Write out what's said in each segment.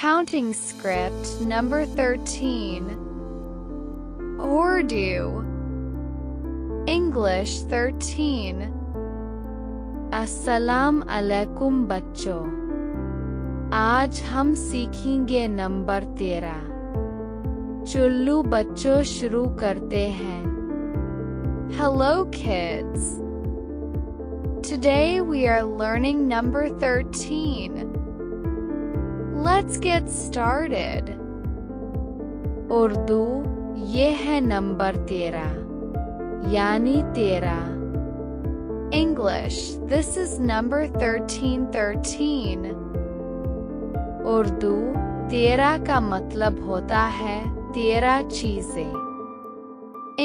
Counting script number 13. Urdu. English 13. अस्सलाम अलैकुम बच्चों। आज हम सीखेंगे नंबर 13। चुल्लू बच्चों शुरू करते हैं। Hello kids. Today we are learning number 13. Let's get started. Urdu ये है नंबर 13 यानी 13। English this is number 13. Urdu 13 का मतलब होता है 13 चीजें।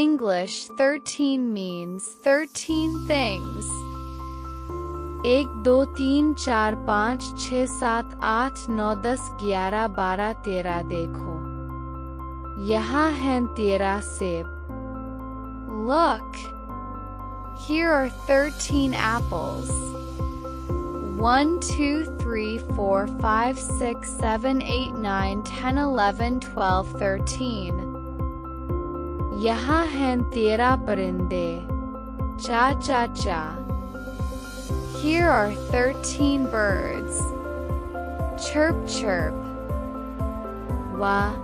English 13 means 13 things. 1 2 3 4 5 6 7 8 9 10 11 12 13 देखो यहाँ हैं 13 सेब। Look, here are 13 apples. 1 2 3 4 5 6 7 8 9 10 11 12 13 यहाँ हैं 13 परिंदे। चा चा चा। Here are 13 birds. Chirp chirp. वाह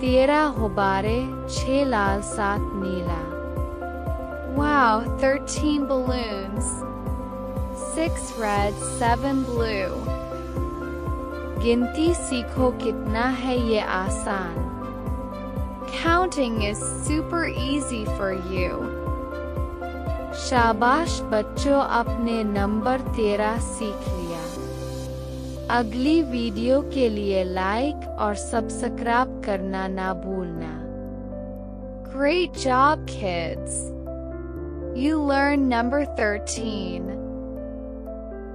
13 गुब्बारे 6 लाल 7 नीला। Wow 13 balloons. 6 red 7 blue. गिनती सीखो कितना है ये आसान। Counting is super easy for you. शाबाश बच्चों आपने नंबर 13 सीख लिया। अगली वीडियो के लिए लाइक और सब्सक्राइब करना ना भूलना। Great job kids! You learned number 13.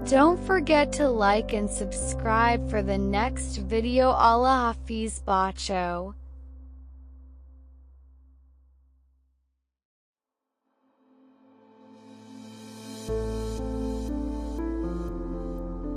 Don't forget to like and subscribe for the next video. Allah Hafiz Bacho.